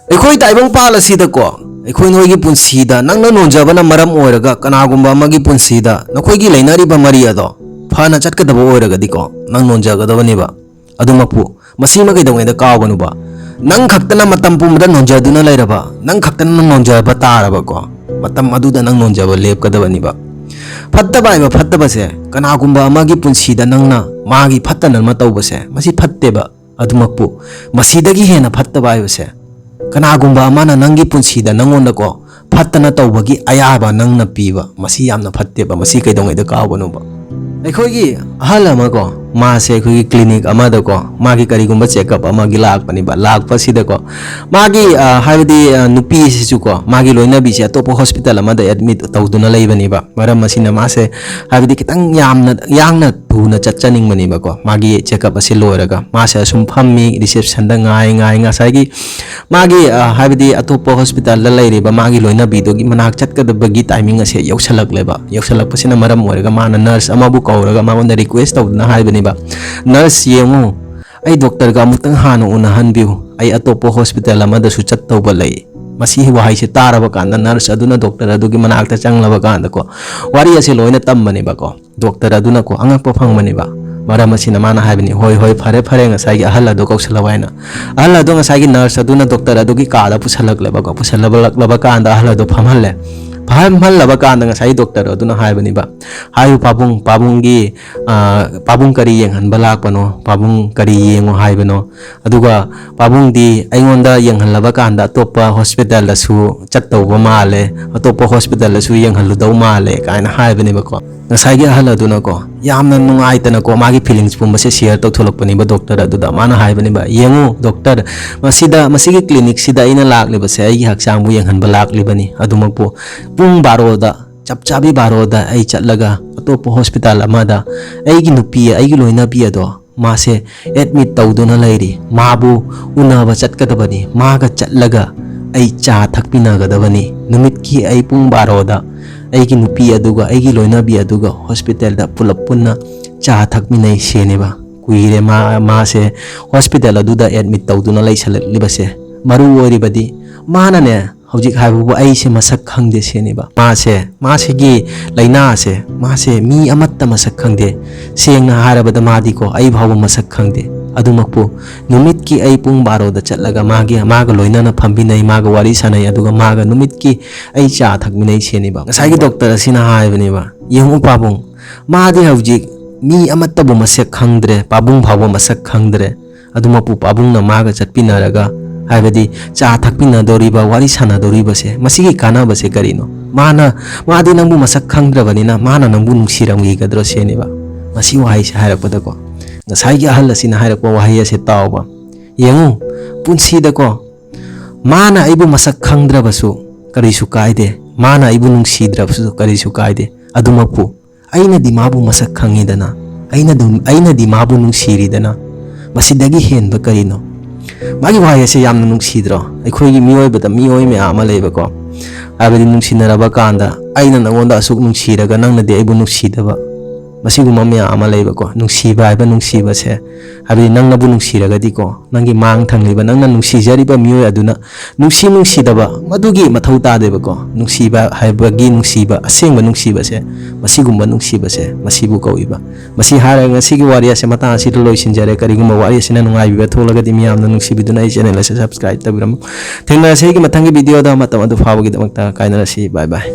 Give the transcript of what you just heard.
ꯑꯩꯈꯣꯏ ꯇꯥꯏꯕꯪ ꯄꯥꯜ ꯑꯁꯤꯗꯀꯣ ꯑꯩꯈꯣꯏ ꯅꯣꯏꯒꯤ ꯄꯨꯟꯁꯤꯗ ꯅꯪꯅ ꯅꯣꯟꯖꯕꯅ ꯃꯔꯝ ꯑꯣꯏꯔꯒ ꯀꯅꯥꯒꯨꯝꯕ ꯑꯃꯒꯤ ꯄꯨꯟꯁꯤꯗ ꯅꯈꯣꯏꯒꯤ ꯂꯩꯅꯔꯤꯕ ꯃꯔꯤ ꯑꯗꯣ ꯐꯅ ꯆꯠꯀꯗꯕ ꯑꯣꯏꯔꯒꯗꯤꯀꯣ ꯅꯪ ꯅꯣꯟꯖꯒꯗꯕꯅꯦꯕ ꯑꯗꯨꯃꯛꯄꯨ ꯃꯁꯤꯃ ꯀꯩꯗꯧꯉꯩꯗ ꯀꯥꯎꯒꯅꯨꯕ ꯅꯪ ꯈꯛꯇꯅ ꯃꯇꯝ ꯄꯨꯝꯕꯗ ꯅꯣꯟꯖꯗꯨꯅ ꯂꯩꯔꯕ ꯅꯪ ꯈꯛꯇꯅ ꯅꯣꯟꯖꯕ ꯇꯥꯔꯕꯀꯣ ꯃꯇꯝ ꯑꯗꯨꯗ ꯅꯪ ꯅꯣꯟꯖꯕ ꯂꯦꯞꯀꯗꯕꯅꯤꯕ ꯐꯠꯇꯕ ꯍꯥꯏꯕ ꯐꯠꯇꯕꯁꯦ ꯀꯅꯥꯒꯨꯝꯕ ꯑꯃꯒꯤ ꯄꯨꯟꯁꯤꯗ ꯅꯪꯅ ꯃꯥꯒꯤ ꯐꯠꯇꯅꯕ ꯇꯧꯕꯁꯦ ꯃꯁꯤ ꯐꯠꯇꯦꯕ ꯑꯗꯨꯃꯛꯄꯨ ꯃꯁꯤꯗꯒꯤ ꯍꯦꯟꯅ ꯐꯠꯇꯕ ꯍꯥꯏꯕꯁꯦ ꯀꯅꯥꯒꯨꯝꯕ ꯑꯃꯅ ꯅꯪꯒꯤ ꯄꯨꯟꯁꯤꯗ ꯅꯪꯉꯣꯟꯗꯀꯣ ꯐꯠꯇꯅ ꯇꯧꯕꯒꯤ ꯑꯌꯥꯕ ꯅꯪꯅ ꯄꯤꯕ ꯃꯁꯤ ꯌꯥꯝꯅ ꯐꯠꯇꯦꯕ ꯃꯁꯤ ꯀꯩꯗꯧꯉꯩꯗ ꯀꯥꯎꯒꯅꯨꯕ ꯑꯩꯈꯣꯏꯒꯤ ꯑꯍꯜ ꯑꯃꯀꯣ ꯃꯥꯁꯦ ꯑꯩꯈꯣꯏꯒꯤ ꯀ꯭ꯂꯤꯅꯤꯛ ꯑꯃꯗꯀꯣ ꯃꯥꯒꯤ ꯀꯔꯤꯒꯨꯝꯕ ꯆꯦꯛꯑꯞ ꯑꯃꯒꯤ ꯂꯥꯛꯄꯅꯦꯕ ꯂꯥꯛꯄꯁꯤꯗꯀꯣ ꯃꯥꯒꯤ ꯍꯥꯏꯕꯗꯤ ꯅꯨꯄꯤꯁꯤꯁꯨꯀꯣ ꯃꯥꯒꯤ ꯂꯣꯏꯅꯕꯤꯁꯦ ꯑꯇꯣꯞꯄ ꯍꯣꯁꯄꯤꯇꯥꯜ ꯑꯃꯗ ꯑꯦꯗꯃꯤꯠ ꯇꯧꯗꯨꯅ ꯂꯩꯕꯅꯦꯕ ꯃꯔꯝ ꯑꯁꯤꯅ ꯃꯥꯁꯦ ꯍꯥꯏꯕꯗꯤ ꯈꯤꯇꯪ ꯌꯥꯡꯅ ꯊꯨꯅ ꯆꯠꯆꯅꯤꯡꯕꯅꯦꯕꯀꯣ ꯃꯥꯒꯤ ꯆꯦꯛꯑꯞ ꯑꯁꯤ ꯂꯣꯏꯔꯒ ꯃꯥꯁꯦ ꯑꯁꯨꯝ ꯐꯝꯃꯤ ꯔꯤꯁꯦꯞꯁꯟꯗ ꯉꯥꯏ ꯉꯁꯥꯏꯒꯤ ꯃꯥꯒꯤ ꯍꯥꯏꯕꯗꯤ ꯑꯇꯣꯞꯄ ꯍꯣꯁꯄꯤꯇꯥꯜꯗ ꯂꯩꯔꯤꯕ ꯃꯥꯒꯤ ꯂꯣꯏꯅꯕꯤꯗꯨꯒꯤ ꯃꯅꯥꯛ ꯆꯠꯀꯗꯕꯒꯤ ꯇꯥꯏꯃꯤꯡ ꯑꯁꯦ ꯌꯧꯁꯜꯂꯛꯄꯁꯤꯅ ꯃꯔꯝ ꯑꯣꯏꯔꯒ ꯃꯥꯅ ꯅꯔꯁ ꯑꯃꯕꯨ ꯀꯧꯔꯒ ꯃꯉꯣꯟꯗ ꯔꯤꯀ꯭ꯋꯦꯁ ꯇꯧꯗꯨꯅ ꯍꯥꯏꯕꯅꯦꯕ ꯅꯔꯁ ꯌꯦꯡꯉꯨ ꯑꯩ ꯗꯣꯛꯇꯔꯒ ꯑꯃꯨꯛꯇꯪ ꯍꯥꯟꯅ ꯎꯅꯍꯟꯕꯤꯌꯨ ꯑꯩ ꯑꯇꯣꯞꯄ ꯍꯣꯁꯄꯤꯇꯥꯜ ꯑꯃꯗꯁꯨ ꯆꯠꯇꯧꯕ ꯂꯩ ꯃꯁꯤ ꯋꯥꯍꯩꯁꯦ ꯇꯥꯔꯕ ꯀꯥꯟꯗ ꯅꯔꯁ ꯑꯗꯨꯅ ꯗꯣꯛꯇꯔ ꯑꯗꯨꯒꯤ ꯃꯅꯥꯛꯇ ꯆꯪꯂꯕ ꯀꯥꯟꯗꯀꯣ ꯋꯥꯔꯤ ꯑꯁꯤ ꯂꯣꯏꯅ ꯇꯝꯕꯅꯦꯕꯀꯣ ꯗꯣꯛꯇꯔ ꯑꯗꯨꯅꯀꯣ ꯑꯉꯛꯄ ꯐꯪꯕꯅꯦꯕ ꯃꯔꯝ ꯑꯁꯤꯅ ꯃꯥꯅ ꯍꯥꯏꯕꯅꯤ ꯍꯣꯏ ꯐꯔꯦ ꯉꯁꯥꯏꯒꯤ ꯑꯍꯜ ꯑꯗꯨ ꯀꯧꯁꯜꯂꯕ ꯍꯥꯏꯅ ꯑꯍꯜ ꯑꯗꯨ ꯉꯁꯥꯏꯒꯤ ꯅꯔꯁ ꯑꯗꯨꯅ ꯗꯣꯛꯇꯔ ꯑꯗꯨꯒꯤ ꯀꯥꯗ ꯄꯨꯁꯜꯂꯛꯂꯕ ꯀꯥꯟꯗ ꯑꯍꯜ ꯑꯗꯨ ꯐꯝꯍꯜꯂꯕ ꯀꯥꯟꯗ ꯉꯁꯥꯏ ꯗꯣꯛꯇꯔ ꯑꯗꯨꯅ ꯍꯥꯏꯕꯅꯤꯕ ꯍꯥꯏꯌꯨ ꯄꯥꯕꯨꯡ ꯀꯔꯤ ꯌꯦꯡꯍꯟꯕ ꯂꯥꯛꯄꯅꯣ ꯄꯥꯕꯨꯡ ꯀꯔꯤ ꯌꯦꯡꯉꯣ ꯍꯥꯏꯕꯅꯣ ꯑꯗꯨꯒ ꯄꯥꯕꯨꯡꯗꯤ ꯑꯩꯉꯣꯟꯗ ꯌꯦꯡꯍꯜꯂꯕ ꯀꯥꯟꯗ ꯑꯇꯣꯞꯄ ꯍꯣꯁꯄꯤꯇꯥꯜꯗꯁꯨꯆꯠꯇꯧꯕ ꯃꯥꯜꯂꯦ ꯑꯇꯣꯞꯄ ꯍꯣꯁꯄꯤꯇꯥꯜꯗꯁꯨ ꯌꯦꯡꯍꯜꯂꯨꯗꯧ ꯃꯥꯜꯂꯦ ꯀꯥꯏꯅ ꯍꯥꯏꯕꯅꯦꯕꯀꯣ ꯉꯁꯥꯏꯒꯤ ꯑꯍꯜ ꯑꯗꯨꯅꯀꯣ ꯌꯥꯝꯅ ꯅꯨꯡꯉꯥꯏꯇꯅꯀꯣ ꯃꯥꯒꯤ ꯐꯤꯂꯤꯡꯁ ꯄꯨꯝꯕꯁꯦ ꯁꯤꯌꯔ ꯇꯧꯊꯣꯛꯂꯛꯄꯅꯦꯕ ꯗꯣꯛꯇꯔ ꯑꯗꯨꯗ ꯃꯥꯅ ꯍꯥꯏꯕꯅꯦꯕ ꯌꯦꯡꯉꯨ ꯗꯣꯛꯇꯔ ꯃꯁꯤꯒꯤ ꯀ꯭ꯂꯤꯅꯤꯛꯁꯤꯗ ꯑꯩꯅ ꯂꯥꯛꯂꯤꯕꯁꯦ ꯑꯩꯒꯤ ꯍꯛꯆꯥꯡꯕꯨ ꯌꯦꯡꯍꯟꯕ ꯂꯥꯛꯂꯤꯕꯅꯤ ꯑꯗꯨꯃꯛꯄꯨ ꯄꯨꯡ 12ꯗ ꯆꯞ ꯆꯥꯕꯤ 12ꯗ ꯑꯩ ꯆꯠꯂꯒ ꯑꯇꯣꯞꯄ ꯍꯣꯁꯄꯤꯇꯥꯜ ꯑꯃꯗ ꯑꯩꯒꯤ ꯂꯣꯏꯅꯕꯤ ꯑꯗꯣ मासे एडमिट तौदुना लैरी माबु उनाबा चटकदबनी मागा चटलगा ऐ चा थकपिनागदबनी नुमित की ऐ पुंग 12दा ऐगी नुपी अदुगा ऐगी लोइनाबी अदुगा हॉस्पिटल दा पुलप पुन्ना चा थकमिनै सेनेबा कुइरे मासे हॉस्पिटल अदुदा एडमिट तौदुना लैसललिबसे मरु ओरिबदी मानाने हौजिक हाइबु ऐसे मसक खंगदे सेनेबा मासे लैना से मासे मी अमत्ता मसक खंगदे सेंगना हारबदा मादिको ऐ भाव मसक खंगदे अदुमकपु नुमित की ऐ पुंग 12दा चटलगा मागा लोइनाना फंबिनै मागा वारी सानै अदुगा मागा नुमित की ऐ चा थकमिनै सेनेबा ngसाइगी डॉक्टर असिना हाइबनेबा यंगु पाबुंग मादि हौजिक मी अमत्ताबु मसक खंगद्रे पाबुंग भाव मसक खंगद्रे अदुमकपु पाबुंगना मागा चटपिनारगा हाइबदी चा थकपिनादोरिबा वारी सानादोरिबसे मसिगी कानाबसे करिनो मादी नंबु मसक खंगद्रबनिना माना नंबु नुंसिरमगिगद्रो सेनेबा मसी वाहैसे हाइरकपदको ngसाइगी अहल असिना हाइरकपा वाहै असे तावबा यंगु पुंसीदको माना आइबु मसक खंगद्रबसु करिसु कायदे माना आइबु नुंसिद्रबसु करिसु कायदे अदुमकपु ऐनदि माबु मसक खंगिदना ऐनदि माबु नुंसिरिदना मसिदगी हेनबा करिनो मागी वाहै असे यामना नुंसिद्रो अखोइगी मियोइबदा मियोइ म्याम अमा लेबको हाइबदि नुंसिनरबा कांदा ऐना नंगोंदा असुक नुंसिरगा नंगनदि आइबु नुंसिदबा मसिगुमा म्याम अमा लेबको नुंसिबा हाइबा नुंसिबसे हाइबदि नंगनबु नुंसिरगदिको नंगी मांग थंगलिबा नंगना नुंसिजरिबा मियोइ अदुना नुंसिदबा मदुगी मथौ तादेबको नुंसिबा हाइबगी नुंसिबा असेंबा नुंसिबसे मसिगुमा नुंसिबसे मसिबु कौइबा मसि हारा ngasiगी wari ase mata asida loisinjare kariguma wari asina nungaibiba tholagadi miyamna nungsibiduna ai channel ase subscribe tabiram thengna asegi mathangi video da matam adu fawagi damakta kainarasi bye bye